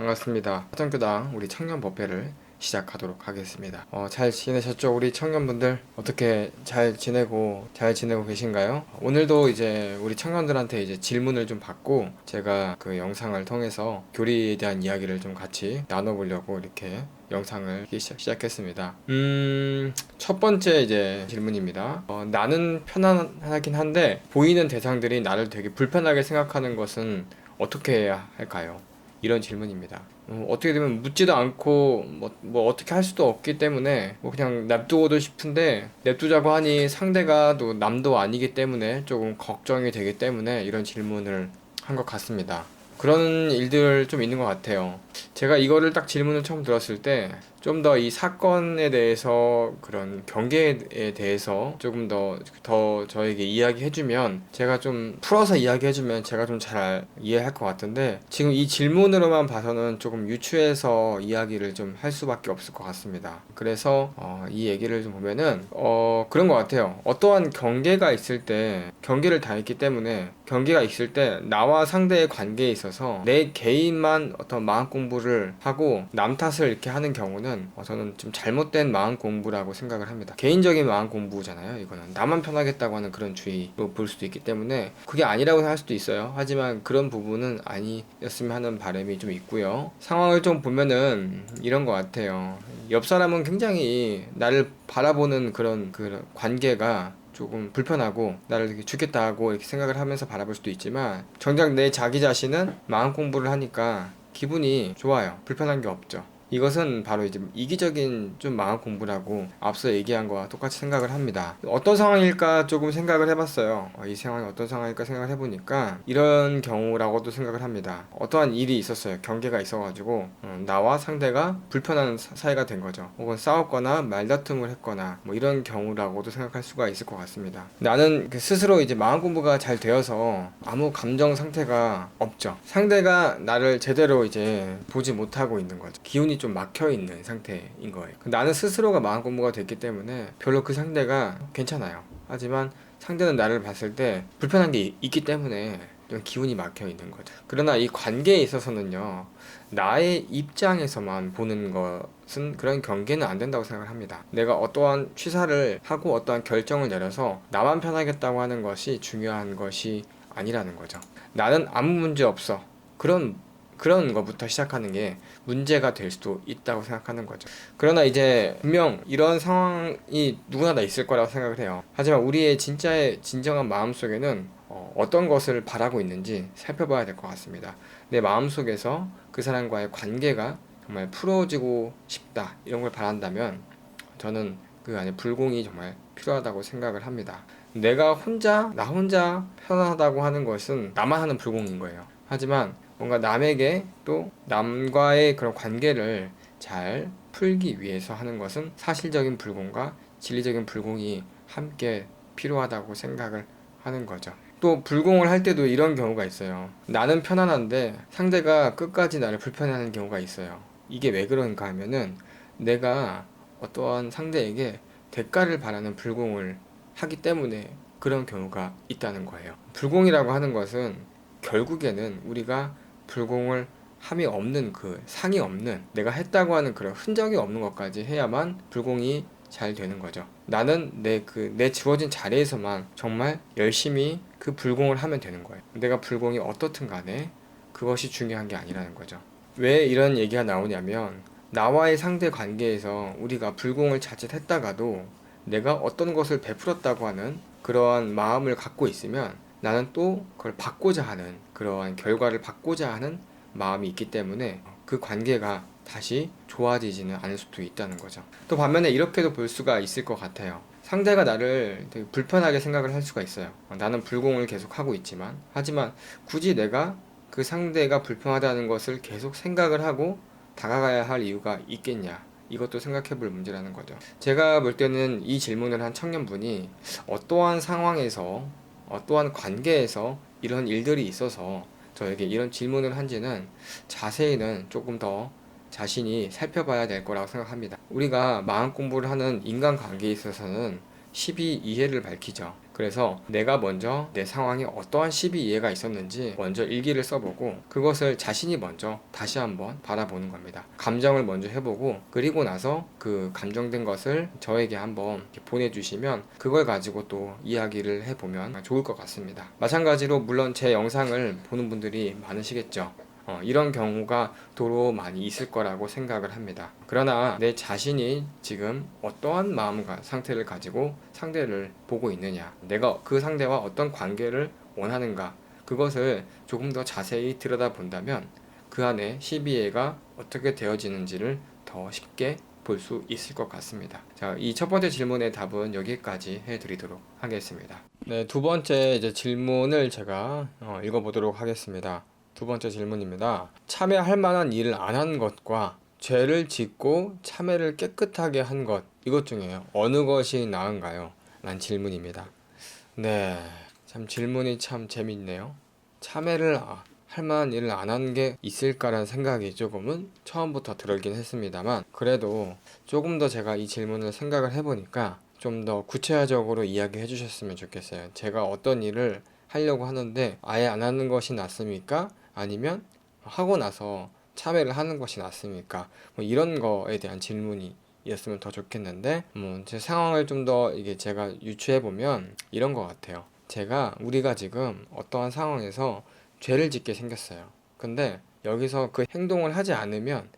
반갑습니다. 화전교당 우리 청년 법회를 시작하도록 하겠습니다. 잘 지내셨죠? 우리 청년분들 어떻게 잘 지내고 계신가요? 오늘도 이제 우리 청년들한테 이제 질문을 좀 받고 제가 그 영상을 통해서 교리에 대한 이야기를 좀 같이 나눠보려고 이렇게 영상을 시작했습니다. 첫 번째 이제 질문입니다. 나는 편안하긴 한데 보이는 대상들이 나를 되게 불편하게 생각하는 것은 어떻게 해야 할까요? 이런 질문입니다. 어떻게 되면 묻지도 않고 뭐 어떻게 할 수도 없기 때문에 뭐 그냥 냅두고도 싶은데 냅두자고 하니 상대가 또 남도 아니기 때문에 조금 걱정이 되기 때문에 이런 질문을 한 것 같습니다. 그런 일들 좀 있는 것 같아요. 제가 이거를 딱 질문을 처음 들었을 때 좀 더 이 사건에 대해서 그런 경계에 대해서 조금 더 저에게 이야기해주면 제가 좀 풀어서 이야기해주면 제가 좀 잘 이해할 것 같은데 지금 이 질문으로만 봐서는 조금 유추해서 이야기를 좀 할 수밖에 없을 것 같습니다. 그래서 이 얘기를 좀 보면은 그런 것 같아요. 어떠한 경계가 있을 때 경계를 다 했기 때문에 경계가 있을 때 나와 상대의 관계에 있어서 내 개인만 어떤 마음 공부를 하고 남 탓을 이렇게 하는 경우는 저는 좀 잘못된 마음 공부라고 생각을 합니다. 개인적인 마음 공부잖아요. 이거는 나만 편하겠다고 하는 그런 주의로 볼 수도 있기 때문에 그게 아니라고 할 수도 있어요. 하지만 그런 부분은 아니었으면 하는 바람이 좀 있고요. 상황을 좀 보면은 이런 것 같아요. 옆 사람은 굉장히 나를 바라보는 그런 관계가 조금 불편하고 나를 이렇게 죽겠다 하고 이렇게 생각을 하면서 바라볼 수도 있지만 정작 내 자기 자신은 마음 공부를 하니까 기분이 좋아요. 불편한 게 없죠. 이것은 바로 이제 이기적인 좀 마음 공부라고 앞서 얘기한 거와 똑같이 생각을 합니다. 어떤 상황일까 조금 생각을 해봤어요. 이 상황이 어떤 상황일까 생각을 해보니까 이런 경우라고도 생각을 합니다. 어떠한 일이 있었어요. 경계가 있어가지고 나와 상대가 불편한 사이가 된 거죠. 혹은 싸웠거나 말다툼을 했거나 뭐 이런 경우라고도 생각할 수가 있을 것 같습니다. 나는 스스로 이제 마음 공부가 잘 되어서 아무 감정 상태가 없죠. 상대가 나를 제대로 이제 보지 못하고 있는 거죠. 기운이 좀 막혀 있는 상태인 거예요. 나는 스스로가 마음 공부가 됐기 때문에 별로 그 상대가 괜찮아요. 하지만 상대는 나를 봤을 때 불편한 게 있기 때문에 좀 기운이 막혀 있는 거죠. 그러나 이 관계에 있어서는요, 나의 입장에서만 보는 것은 그런 경계는 안 된다고 생각을 합니다. 내가 어떠한 취사를 하고 어떠한 결정을 내려서 나만 편하겠다고 하는 것이 중요한 것이 아니라는 거죠. 나는 아무 문제 없어. 그런 것부터 시작하는 게 문제가 될 수도 있다고 생각하는 거죠. 그러나 이제 분명 이런 상황이 누구나 다 있을 거라고 생각을 해요. 하지만 우리의 진정한 마음속에는 어떤 것을 바라고 있는지 살펴봐야 될 것 같습니다. 내 마음속에서 그 사람과의 관계가 정말 풀어지고 싶다 이런 걸 바란다면 저는 그 안에 불공이 정말 필요하다고 생각을 합니다. 나 혼자 편하다고 하는 것은 나만 하는 불공인 거예요. 하지만 뭔가 남에게 또 남과의 그런 관계를 잘 풀기 위해서 하는 것은 사실적인 불공과 진리적인 불공이 함께 필요하다고 생각을 하는 거죠. 또 불공을 할 때도 이런 경우가 있어요. 나는 편안한데 상대가 끝까지 나를 불편해하는 경우가 있어요. 이게 왜 그런가 하면은 내가 어떠한 상대에게 대가를 바라는 불공을 하기 때문에 그런 경우가 있다는 거예요. 불공이라고 하는 것은 결국에는 우리가 불공을 함이 없는 상이 없는 내가 했다고 하는 그런 흔적이 없는 것까지 해야만 불공이 잘 되는 거죠. 나는 내 주어진 자리에서만 정말 열심히 그 불공을 하면 되는 거예요. 내가 불공이 어떻든 간에 그것이 중요한 게 아니라는 거죠. 왜 이런 얘기가 나오냐면 나와의 상대 관계에서 우리가 불공을 자칫했다가도 내가 어떤 것을 베풀었다고 하는 그러한 마음을 갖고 있으면 나는 또 그걸 받고자 하는 그러한 결과를 받고자 하는 마음이 있기 때문에 그 관계가 다시 좋아지지는 않을 수도 있다는 거죠. 또 반면에 이렇게도 볼 수가 있을 것 같아요. 상대가 나를 되게 불편하게 생각을 할 수가 있어요. 나는 불공을 계속 하고 있지만 하지만 굳이 내가 그 상대가 불편하다는 것을 계속 생각을 하고 다가가야 할 이유가 있겠냐, 이것도 생각해 볼 문제라는 거죠. 제가 볼 때는 이 질문을 한 청년분이 어떠한 상황에서 어떠한 관계에서 이런 일들이 있어서 저에게 이런 질문을 한지는 자세히는 조금 더 자신이 살펴봐야 될 거라고 생각합니다. 우리가 마음 공부를 하는 인간관계에 있어서는 12이해를 밝히죠. 그래서 내가 먼저 내 상황에 어떠한 12이해가 있었는지 먼저 일기를 써보고 그것을 자신이 먼저 다시 한번 바라보는 겁니다. 감정을 먼저 해보고 그리고 나서 그 감정된 것을 저에게 한번 보내주시면 그걸 가지고 또 이야기를 해보면 좋을 것 같습니다. 마찬가지로 물론 제 영상을 보는 분들이 많으시겠죠. 이런 경우가 도로 많이 있을 거라고 생각을 합니다. 그러나 내 자신이 지금 어떠한 마음과 상태를 가지고 상대를 보고 있느냐, 내가 그 상대와 어떤 관계를 원하는가, 그것을 조금 더 자세히 들여다본다면 그 안에 12회가 어떻게 되어지는지를 더 쉽게 볼 수 있을 것 같습니다. 자, 이 첫 번째 질문의 답은 여기까지 해드리도록 하겠습니다. 네, 두 번째 이제 질문을 제가 읽어보도록 하겠습니다. 두 번째 질문입니다. 참회할 만한 일을 안 한 것과 죄를 짓고 참회를 깨끗하게 한 것, 이것 중에 어느 것이 나은가요? 라는 질문입니다. 네, 참 질문이 참 재밌네요. 참회를 할 만한 일을 안 한 게 있을까라는 생각이 조금은 처음부터 들긴 했습니다만 그래도 조금 더 제가 이 질문을 생각을 해보니까 좀 더 구체적으로 이야기해 주셨으면 좋겠어요. 제가 어떤 일을 하려고 하는데 아예 안 하는 것이 낫습니까? 아니면 하고 나서 참여를 하는 것이 낫습니까? 뭐 이런 거에 대한 질문이 었으면 더 좋겠는데 제 상황을 좀 더 이게 제가 유추해 보면 이런 것 같아요. 우리가 지금 어떠한 상황에서 죄를 짓게 생겼어요. 근데 여기서 그 행동을 하지 않으면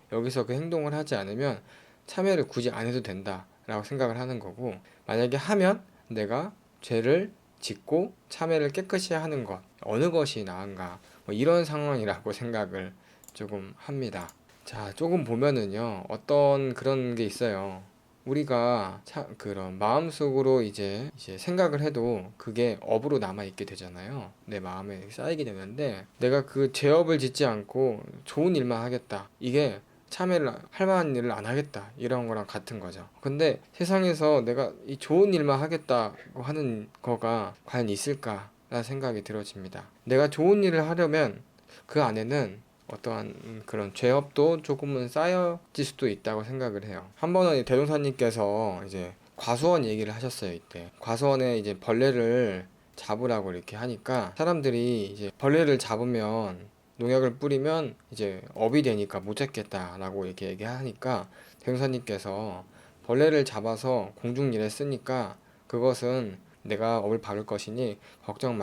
참여를 굳이 안 해도 된다라고 생각을 하는 거고, 만약에 하면 내가 죄를 짓고 참회를 깨끗이 하는 것, 어느 것이 나은가, 뭐 이런 상황이라고 생각을 조금 합니다. 자, 조금 보면은요, 어떤 그런 게 있어요. 우리가 그런 마음속으로 이제 생각을 해도 그게 업으로 남아있게 되잖아요. 내 마음에 쌓이게 되는데, 내가 그 죄업을 짓지 않고 좋은 일만 하겠다. 이게 참회를 할 만한 일을 안 하겠다. 이런 거랑 같은 거죠. 근데 세상에서 내가 이 좋은 일만 하겠다고 하는 거가 과연 있을까? 라는 생각이 들어집니다. 내가 좋은 일을 하려면 그 안에는 어떠한 그런 죄업도 조금은 쌓여질 수도 있다고 생각을 해요. 한 번은 대종사님께서 이제 과수원 얘기를 하셨어요. 이때 과수원에 이제 벌레를 잡으라고 이렇게 하니까 사람들이 이제 벌레를 잡으면 농약을 뿌리면 이제 업이 되니까 못 잡겠다라고 이렇게 얘기하니까 대종사님께서 벌레를 잡아서 공중일에 쓰니까 그것은 내가 업을 바를 것이니 걱정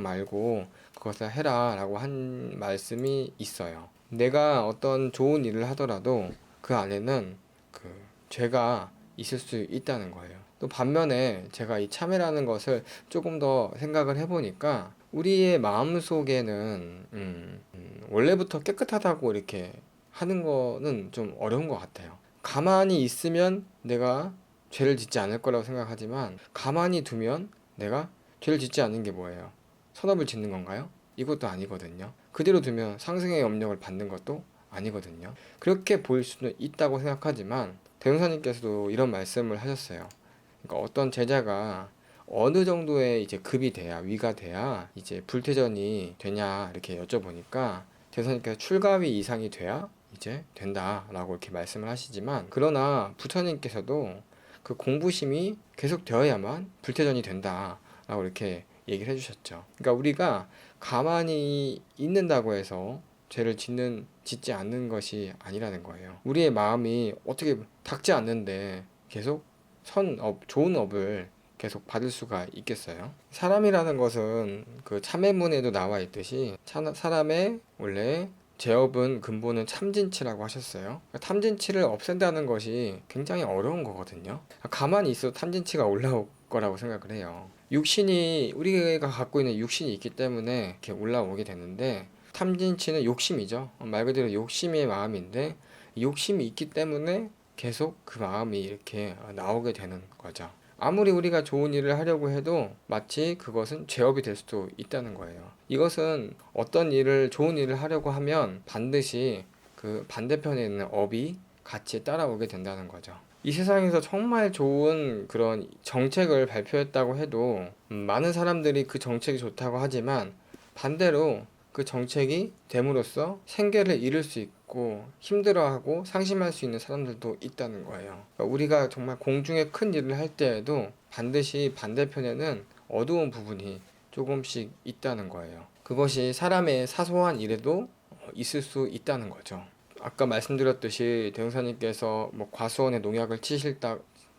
말고 그것을 해라 라고 한 말씀이 있어요. 내가 어떤 좋은 일을 하더라도 그 안에는 그 죄가 있을 수 있다는 거예요. 또 반면에 제가 이 참회라는 것을 조금 더 생각을 해보니까 우리의 마음 속에는 원래부터 깨끗하다고 이렇게 하는 거는 좀 어려운 것 같아요. 가만히 있으면 내가 죄를 짓지 않을 거라고 생각하지만 가만히 두면 내가 죄를 짓지 않는 게 뭐예요? 선업을 짓는 건가요? 이것도 아니거든요. 그대로 두면 상승의 업력을 받는 것도 아니거든요. 그렇게 보일 수는 있다고 생각하지만 대형사님께서도 이런 말씀을 하셨어요. 그러니까 어떤 제자가 어느 정도의 이제 급이 돼야 위가 돼야 이제 불태전이 되냐 이렇게 여쭤보니까 대선님께서 출가위 이상이 돼야 이제 된다라고 이렇게 말씀을 하시지만 그러나 부처님께서도 그 공부심이 계속 되어야만 불태전이 된다라고 이렇게 얘기를 해주셨죠. 그러니까 우리가 가만히 있는다고 해서 죄를 짓지 않는 것이 아니라는 거예요. 우리의 마음이 어떻게 닦지 않는데 계속 좋은 업을 계속 받을 수가 있겠어요? 사람이라는 것은 그 참회문에도 나와 있듯이 사람의 원래 제업은 근본은 참진치라고 하셨어요. 탐진치를 없앤다는 것이 굉장히 어려운 거거든요. 가만히 있어도 탐진치가 올라올 거라고 생각을 해요. 우리가 갖고 있는 육신이 있기 때문에 이렇게 올라오게 되는데 탐진치는 욕심이죠. 말 그대로 욕심의 마음인데 욕심이 있기 때문에 계속 그 마음이 이렇게 나오게 되는 거죠. 아무리 우리가 좋은 일을 하려고 해도 마치 그것은 죄업이 될 수도 있다는 거예요. 이것은 어떤 좋은 일을 하려고 하면 반드시 그 반대편에 있는 업이 같이 따라오게 된다는 거죠. 이 세상에서 정말 좋은 그런 정책을 발표했다고 해도 많은 사람들이 그 정책이 좋다고 하지만 반대로 그 정책이 됨으로써 생계를 잃을 수 있고 힘들어하고 상심할 수 있는 사람들도 있다는 거예요. 그러니까 우리가 정말 공중에 큰 일을 할 때에도 반드시 반대편에는 어두운 부분이 조금씩 있다는 거예요. 그것이 사람의 사소한 일에도 있을 수 있다는 거죠. 아까 말씀드렸듯이 대형사님께서 뭐 과수원에 농약을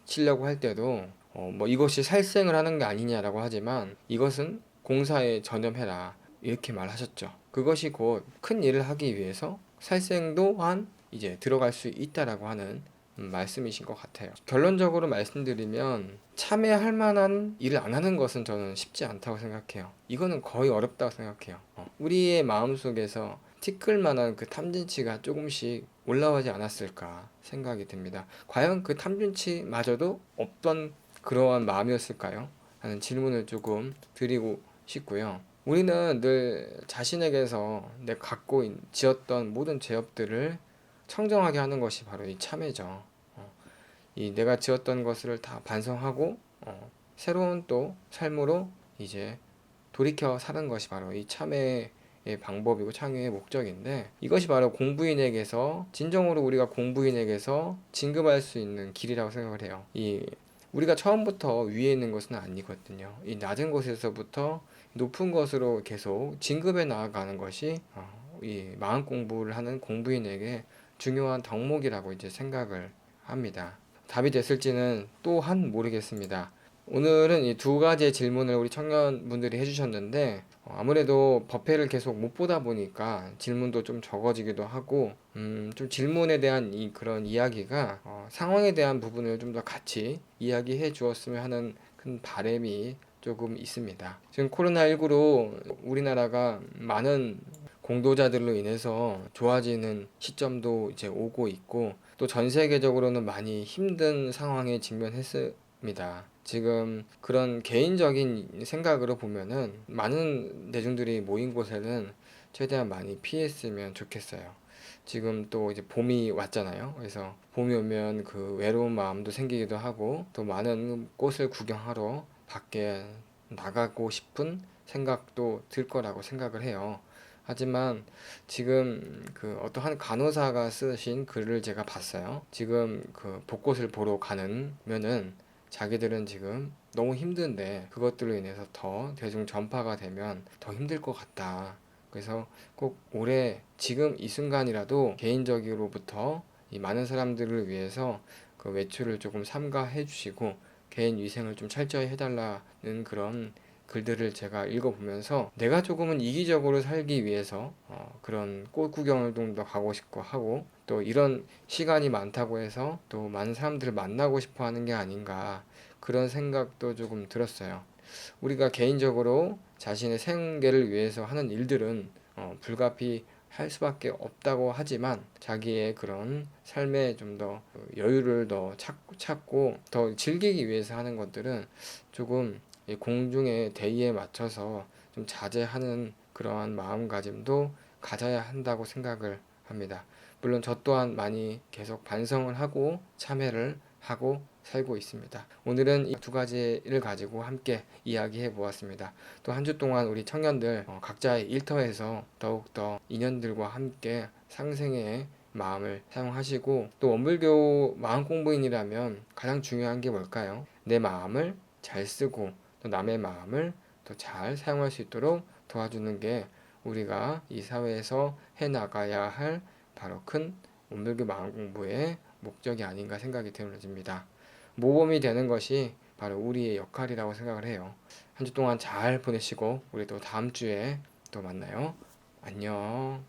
치려고 할 때도 뭐 이것이 살생을 하는 게 아니냐라고 하지만 이것은 공사에 전념해라 이렇게 말하셨죠. 그것이 곧 큰 일을 하기 위해서 살생 또한 이제 들어갈 수 있다라고 하는 말씀이신 것 같아요. 결론적으로 말씀드리면 참여할 만한 일을 안 하는 것은 저는 쉽지 않다고 생각해요. 이거는 거의 어렵다고 생각해요. 우리의 마음속에서 티끌 만한 그 탐진치가 조금씩 올라오지 않았을까 생각이 듭니다. 과연 그 탐진치마저도 없던 그러한 마음이었을까요? 하는 질문을 조금 드리고 싶고요. 우리는 늘 자신에게서 내가 지었던 모든 죄업들을 청정하게 하는 것이 바로 이 참회죠. 이 내가 지었던 것을 다 반성하고 새로운 또 삶으로 이제 돌이켜 사는 것이 바로 이 참회의 방법이고 참회의 목적인데, 이것이 바로 공부인에게서 진정으로 우리가 공부인에게서 진급할 수 있는 길이라고 생각을 해요. 이 우리가 처음부터 위에 있는 것은 아니거든요. 이 낮은 곳에서부터 높은 것으로 계속 진급해 나아가는 것이 이 마음 공부를 하는 공부인에게 중요한 덕목이라고 이제 생각을 합니다. 답이 됐을지는 또한 모르겠습니다. 오늘은 이 두 가지의 질문을 우리 청년분들이 해주셨는데 아무래도 법회를 계속 못 보다 보니까 질문도 좀 적어지기도 하고 좀 질문에 대한 그런 이야기가 상황에 대한 부분을 좀 더 같이 이야기해 주었으면 하는 큰 바람이 조금 있습니다. 지금 코로나19로 우리나라가 많은 공도자들로 인해서 좋아지는 시점도 이제 오고 있고 또 전 세계적으로는 많이 힘든 상황에 직면했습니다. 지금 그런 개인적인 생각으로 보면은 많은 대중들이 모인 곳에는 최대한 많이 피했으면 좋겠어요. 지금 또 이제 봄이 왔잖아요. 그래서 봄이 오면 그 외로운 마음도 생기기도 하고 또 많은 꽃을 구경하러 밖에 나가고 싶은 생각도 들 거라고 생각을 해요. 하지만 지금 그 어떠한 간호사가 쓰신 글을 제가 봤어요. 지금 그 벚꽃을 보러 가면은 자기들은 지금 너무 힘든데 그것들로 인해서 더 대중 전파가 되면 더 힘들 것 같다. 그래서 꼭 올해 지금 이 순간이라도 개인적으로부터 이 많은 사람들을 위해서 그 외출을 조금 삼가해 주시고 개인 위생을 좀 철저히 해달라는 그런 글들을 제가 읽어보면서 내가 조금은 이기적으로 살기 위해서 그런 꽃 구경을 좀 더 가고 싶고 하고 또 이런 시간이 많다고 해서 또 많은 사람들을 만나고 싶어 하는 게 아닌가 그런 생각도 조금 들었어요. 우리가 개인적으로 자신의 생계를 위해서 하는 일들은 불가피 할 수밖에 없다고 하지만 자기의 그런 삶에 좀 더 여유를 더 찾고 더 즐기기 위해서 하는 것들은 조금 이 공중의 대의에 맞춰서 좀 자제하는 그러한 마음가짐도 가져야 한다고 생각을 합니다. 물론 저 또한 많이 계속 반성을 하고 참회를 하고 살고 있습니다. 오늘은 이 두 가지를 가지고 함께 이야기해 보았습니다. 또 한 주 동안 우리 청년들 각자의 일터에서 더욱더 인연들과 함께 상생의 마음을 사용하시고 또 원불교 마음 공부인이라면 가장 중요한 게 뭘까요? 내 마음을 잘 쓰고 또 남의 마음을 더 잘 사용할 수 있도록 도와주는 게 우리가 이 사회에서 해 나가야 할 바로 큰 원불교 마음 공부의 목적이 아닌가 생각이 들어집니다. 모범이 되는 것이 바로 우리의 역할이라고 생각을 해요. 한 주 동안 잘 보내시고 우리 또 다음 주에 또 만나요. 안녕.